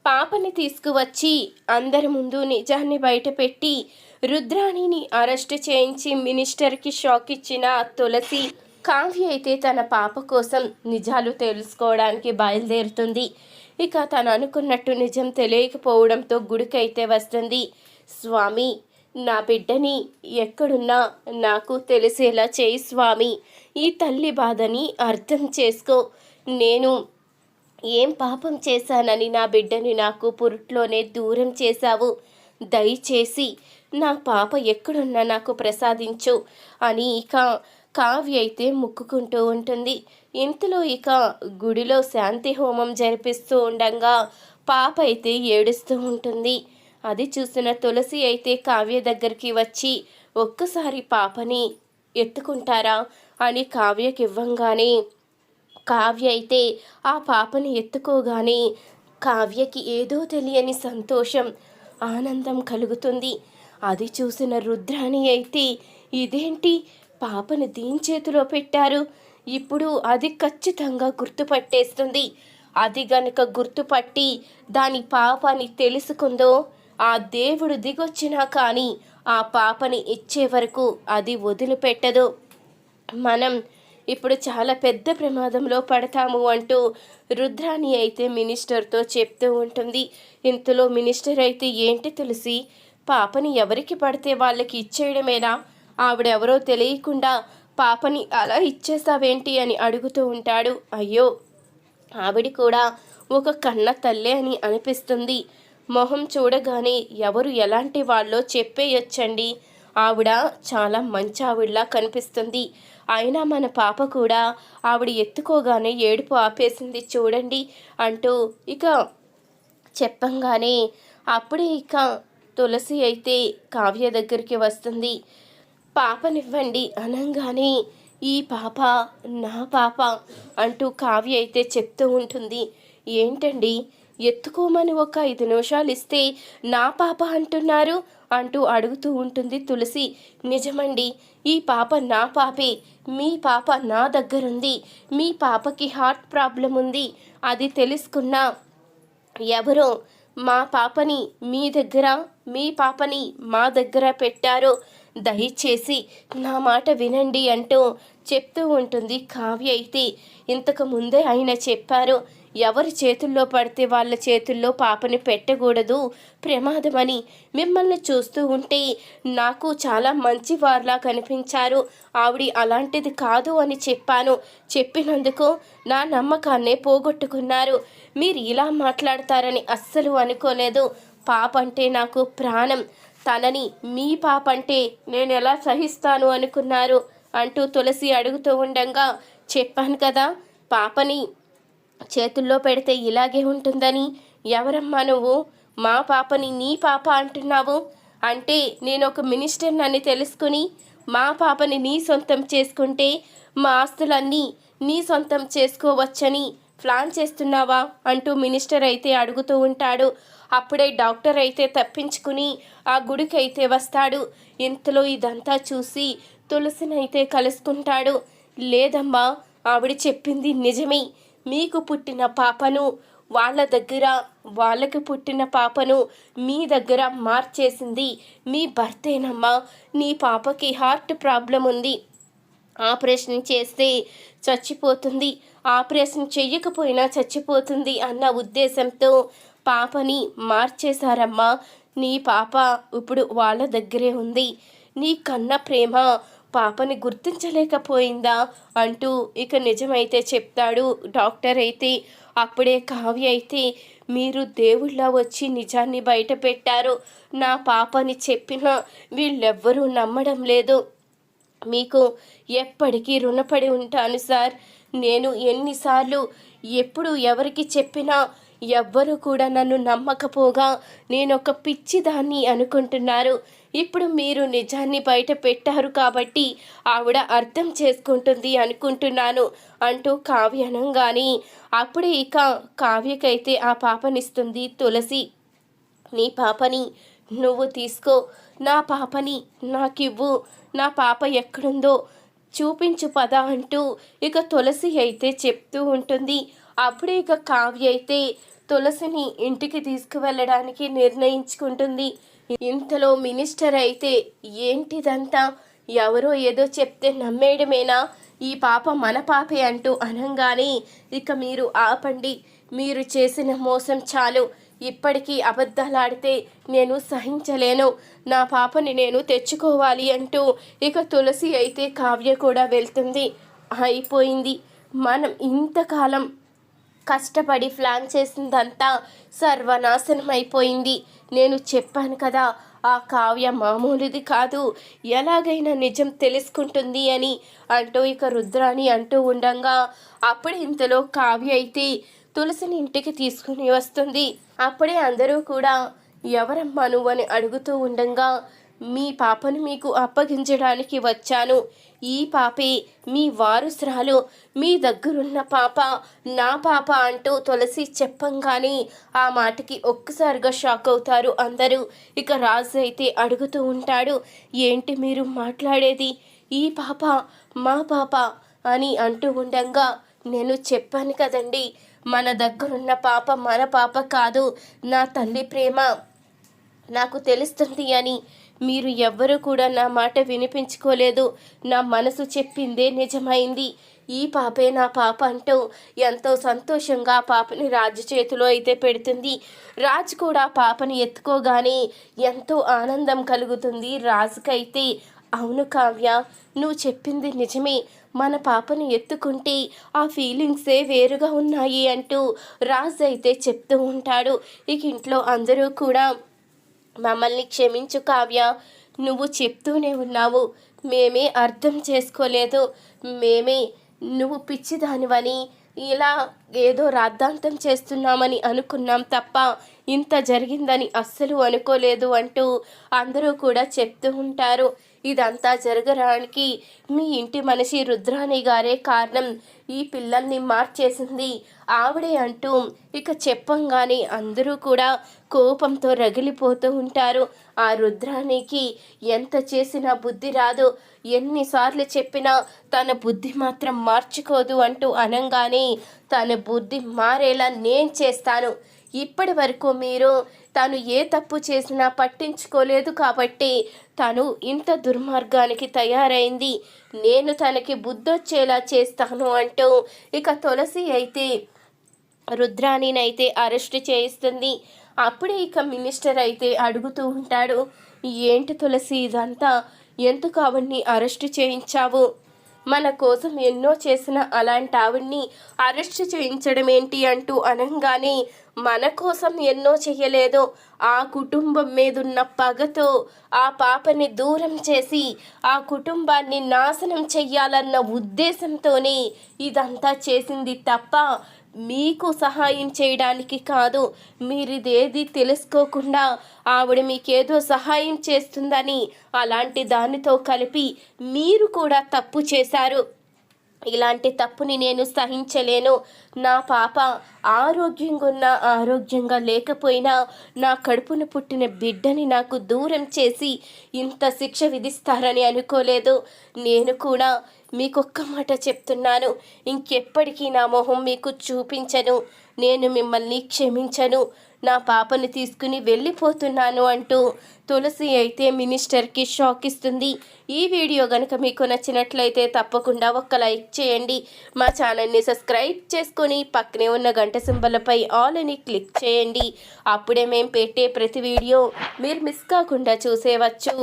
పాపని తీసుకువచ్చి అందరి ముందు నిజాన్ని బయటపెట్టి రుద్రాణిని అరెస్టు చేయించి మినిస్టర్కి షాక్ ఇచ్చిన తులసి, కావ్య అయితే తన పాప కోసం నిజాలు తెలుసుకోవడానికి బయలుదేరుతుంది. ఇక తను అనుకున్నట్టు నిజం తెలియకపోవడంతో గుడికైతే వస్తుంది. స్వామి, నా బిడ్డని ఎక్కడున్నా నాకు తెలిసేలా చేయి స్వామి, ఈ తల్లి బాధని అర్థం చేసుకో. నేను ఏం పాపం చేశానని నా బిడ్డని నాకు పురుట్లోనే దూరం చేశావు? దయచేసి నా పాప ఎక్కడున్నా నాకు ప్రసాదించు అని ఇక కావ్య అయితే ముక్కుకుంటూ ఉంటుంది. ఇంతలో ఇక గుడిలో శాంతి హోమం జరిపిస్తూ ఉండగా పాప అయితే ఏడుస్తూ ఉంటుంది. అది చూసిన తులసి అయితే కావ్య దగ్గరికి వచ్చి ఒక్కసారి పాపని ఎత్తుకుంటారా అని కావ్యకి ఇవ్వంగానే కావ్య అయితే ఆ పాపని ఎత్తుకోగానే కావ్యకి ఏదో తెలియని సంతోషం, ఆనందం కలుగుతుంది. అది చూసిన రుద్రాణి అయితే ఇదేంటి, పాపని దీని చేతిలో పెట్టారు, ఇప్పుడు అది ఖచ్చితంగా గుర్తుపట్టేస్తుంది. అది గనుక గుర్తుపట్టి దాని పాపని తెలుసుకుందో ఆ దేవుడు దిగొచ్చినా కానీ ఆ పాపని ఇచ్చే వరకు అది వదిలిపెట్టదు. మనం ఇప్పుడు చాలా పెద్ద ప్రమాదంలో పడతాము అంటూ రుద్రాణి అయితే మినిస్టర్తో చెప్తూ ఉంటుంది. ఇంతలో మినిస్టర్ అయితే ఏంటి తులసి, పాపని ఎవరికి పడితే వాళ్ళకి ఇచ్చేయడమేనా? ఆవిడెవరో తెలియకుండా పాపని అలా ఇచ్చేసావేంటి అని అడుగుతూ ఉంటాడు. అయ్యో, ఆవిడ కూడా ఒక కన్న తల్లే అని అనిపిస్తుంది. మొహం చూడగానే ఎవరు ఎలాంటి వాళ్ళో చెప్పేయొచ్చండి. ఆవిడ చాలా మంచి ఆవిడలా కనిపిస్తుంది. అయినా మన పాప కూడా ఆవిడ ఎత్తుకోగానే ఏడుపు ఆపేసింది చూడండి అంటూ ఇక చెప్పంగానే అప్పుడే ఇక తులసి అయితే కావ్య దగ్గరికి వస్తుంది. పాపనివ్వండి అనగానే ఈ పాప నా పాప అంటూ కావ్య అయితే చెప్తూ ఉంటుంది. ఏంటండి, ఎత్తుకోమని ఒక 5 నిమిషాలు ఇస్తే నా పాప అంటున్నారు అంటూ అడుగుతూ ఉంటుంది తులసి. నిజమండి, ఈ పాప నా పాపే. మీ పాప నా దగ్గరుంది. మీ పాపకి హార్ట్ ప్రాబ్లం ఉంది. అది తెలుసుకున్నా ఎవరో మా పాపని మీ దగ్గర, మీ పాపని మా దగ్గర పెట్టారో, దయచేసి నా మాట వినండి అంటూ చెప్తూ ఉంటుంది కావ్య అయితే. ఇంతకు ముందే ఆయన చెప్పారు, ఎవరి చేతుల్లో పడితే వాళ్ళ చేతుల్లో పాపని పెట్టకూడదు, ప్రమాదమని. మిమ్మల్ని చూస్తూ ఉంటే నాకు చాలా మంచి వారిలా కనిపించారు. ఆవిడ అలాంటిది కాదు అని చెప్పాను. చెప్పినందుకు నా నమ్మకాన్నే పోగొట్టుకున్నారు. మీరు ఇలా మాట్లాడతారని అస్సలు అనుకోలేదు. పాప అంటే నాకు ప్రాణం. తనని మీ పాప అంటే నేను ఎలా సహిస్తాను అనుకున్నారు అంటూ తులసి అడుగుతూ ఉండగా, చెప్పాను కదా పాపని చేతుల్లో పెడితే ఇలాగే ఉంటుందని. ఎవరమ్మా నువ్వు? మా పాపని నీ పాప అంటున్నావు అంటే నేను ఒక మినిస్టర్ని అని తెలుసుకుని మా పాపని నీ సొంతం చేసుకుంటే మా ఆస్తులన్నీ నీ సొంతం చేసుకోవచ్చని ప్లాన్ చేస్తున్నావా అంటూ మినిస్టర్ అయితే అడుగుతూ ఉంటాడు. అప్పుడే డాక్టర్ అయితే తప్పించుకుని ఆ గుడికి అయితే వస్తాడు. ఇంతలో ఇదంతా చూసి తులసినైతే కలుసుకుంటాడు. లేదమ్మా, ఆవిడ చెప్పింది నిజమే. మీకు పుట్టిన పాపను వాళ్ళ దగ్గర, వాళ్ళకి పుట్టిన పాపను మీ దగ్గర మార్చేసింది మీ భర్తేనమ్మా. నీ పాపకి హార్ట్ ప్రాబ్లం ఉంది. ఆపరేషన్ చేస్తే చచ్చిపోతుంది, ఆపరేషన్ చెయ్యకపోయినా చచ్చిపోతుంది అన్న ఉద్దేశంతో పాపని మార్చేశారమ్మా. నీ పాప ఇప్పుడు వాళ్ళ దగ్గరే ఉంది. నీ కన్న ప్రేమ పాపని గుర్తించలేకపోయిందా అంటూ ఇక నిజమైతే చెప్తాడు డాక్టర్ అయితే. అప్పుడే కావ్య అయితే, మీరు దేవుళ్ళ వచ్చి నిజాన్ని బయట పెట్టారు. నా పాపని చెప్పినా వీళ్ళెవ్వరూ నమ్మడం లేదు. మీకు ఎప్పటికీ రుణపడి ఉంటాను సార్. నేను ఎన్నిసార్లు ఎప్పుడు ఎవరికి చెప్పినా ఎవ్వరూ కూడా నన్ను నమ్మకపోగా నేనొక పిచ్చిదాన్ని అనుకుంటున్నారు. ఇప్పుడు మీరు నిజాన్ని బయట పెట్టారు కాబట్టి ఆవిడ అర్థం చేసుకుంటుంది అనుకుంటున్నాను అంటూ కావ్య అనగానే అప్పుడే ఇక కావ్యకైతే ఆ పాపనిస్తుంది తులసి. నీ పాపని నువ్వు తీసుకో, నా పాపని నాకివ్వు, నా పాప ఎక్కడుందో చూపించు పద అంటూ ఇక తులసి అయితే చెప్తూ ఉంటుంది. అప్పుడే ఇక కావ్య అయితే తులసిని ఇంటికి తీసుకువెళ్ళడానికి నిర్ణయించుకుంటుంది. ఇంతలో మినిస్టర్ అయితే ఏంటిదంతా, ఎవరో ఏదో చెప్తే నమ్మేయడమేనా, ఈ పాప మన పాపే అంటూ అనంగానే ఇక మీరు ఆపండి, మీరు చేసిన మోసం చాలు, ఇప్పటికీ అబద్ధాలాడితే నేను సహించలేను, నా పాపని నేను తెచ్చుకోవాలి అంటూ ఇక తులసి అయితే కావ్య కూడా వెళ్తుంది. అయిపోయింది, మనం ఇంతకాలం కష్టపడి ప్లాన్ చేసిందంతా సర్వనాశనం అయిపోయింది. నేను చెప్పాను కదా, ఆ కావ్య మామూలుది కాదు, ఎలాగైనా నిజం తెలుసుకుంటుంది అని అంటూ ఇక రుద్రాణి అంటూ ఉండగా అప్పుడే ఇంతలో కావ్య అయితే తులసిని ఇంటికి తీసుకుని వస్తుంది. అప్పుడే అందరూ కూడా ఎవరమ్మా నువ్వు అని అడుగుతూ ఉండగా మీ పాపను మీకు అప్పగించడానికి వచ్చాను, ఈ పాపే మీ వారసురాలు, మీ దగ్గరున్న పాప నా పాప అంటూ తులసి చెప్పంగానే ఆ మాటకి ఒక్కసారిగా షాక్ అవుతారు అందరూ. ఇక రాజు అయితే అడుగుతూ ఉంటాడు, ఏంటి మీరు మాట్లాడేది, ఈ పాప మా పాప అని అంటూ ఉండగా నేను చెప్పాను కదండి, మన దగ్గరున్న పాప మన పాప కాదు, నా తల్లి ప్రేమ నాకు తెలుస్తుంది అని. మీరు ఎవ్వరూ కూడా నా మాట వినిపించుకోలేదు, నా మనసు చెప్పిందే నిజమైంది, ఈ పాపే నా పాప అంటూ ఎంతో సంతోషంగా పాపని రాజు చేతిలో అయితే పెడుతుంది. రాజు కూడా పాపని ఎత్తుకోగానే ఎంతో ఆనందం కలుగుతుంది రాజుకైతే. అవును కావ్య, నువ్వు చెప్పింది నిజమే, మన పాపను ఎత్తుకుంటే ఆ ఫీలింగ్సే వేరుగా ఉన్నాయి అంటూ రాజు అయితే చెప్తూ ఉంటాడు. ఇక ఇంట్లో అందరూ కూడా మమ్మల్ని క్షమించు కావ్య, నువ్వు చెప్తూనే ఉన్నావు, మేమే అర్థం చేసుకోలేదు, మేమే నువ్వు పిచ్చిదానివని ఇలా ఏదో రాద్ధాంతం చేస్తున్నామని అనుకున్నాం తప్ప ఇంత జరిగిందని అస్సలు అనుకోలేదు అంటూ అందరూ కూడా చెప్తూ ఉంటారు. ఇదంతా జరగడానికి మీ ఇంటి మనిషి రుద్రాణి గారే కారణం, ఈ పిల్లల్ని మార్చేసింది ఆవిడే అంటూ ఇక చెప్పంగానే అందరూ కూడా కోపంతో రగిలిపోతూ ఉంటారు. ఆ రుద్రాణికి ఎంత చేసినా బుద్ధి రాదు, ఎన్నిసార్లు చెప్పినా తన బుద్ధి మాత్రం మార్చుకోదు అంటూ అనంగానే తన బుద్ధి మారేలా నేను చేస్తాను, ఇప్పటి వరకు మీరు తను ఏ తప్పు చేసినా పట్టించుకోలేదు కాబట్టి తను ఇంత దుర్మార్గానికి తయారైంది, నేను తనకి బుద్ధొచ్చేలా చేస్తాను అంటూ ఇక తులసి అయితే రుద్రాణినైతే అరెస్ట్ చేయిస్తుంది. అప్పుడే ఇక మినిస్టర్ అయితే అడుగుతూ ఉంటాడు, ఏంటి తులసి ఇదంతా, ఎందుకు ఆవిడ్ని అరెస్ట్ చేయించావు, మన కోసం ఎన్నో చేసిన అలాంటి ఆవిడ్ని అరెస్ట్ చేయించడం ఏంటి అంటూ అనంగానే మన కోసం ఎన్నో చెయ్యలేదు, ఆ కుటుంబం మీదున్న పగతో ఆ పాపని దూరం చేసి ఆ కుటుంబాన్ని నాశనం చెయ్యాలన్న ఉద్దేశంతోనే ఇదంతా చేసింది తప్ప మీకు సహాయం చేయడానికి కాదు. మీరిదేది తెలుసుకోకుండా ఆవిడ మీకేదో సహాయం చేస్తుందని అలాంటి దానితో కలిపి మీరు కూడా తప్పు చేశారు, ఇలాంటి తప్పుని నేను సహించలేను, నా పాప ఆరోగ్యంగా లేకపోయినా నా కడుపున పుట్టిన బిడ్డని నాకు దూరం చేసి ఇంత శిక్ష విధిస్తారని అనుకోలేదు. నేను కూడా మీకొక్క మాట చెప్తున్నాను, ఇంకెప్పటికీ నా మొహం మీకు చూపించను, నేను మిమ్మల్ని క్షమించను, నా పాపని తీసుకుని వెళ్ళిపోతున్నాను అంటూ తులసి అయితే మినిస్టర్కి షాక్ ఇస్తుంది. ఈ వీడియో కనుక మీకు నచ్చినట్లయితే తప్పకుండా ఒక లైక్ చేయండి, మా ఛానల్ని సబ్స్క్రైబ్ చేసుకొని పక్కనే ఉన్న గంట సింబల్పై ఆల్ అని క్లిక్ చేయండి. అప్పుడే మేము పెట్టే ప్రతి వీడియో మీరు మిస్ కాకుండా చూసేవచ్చు.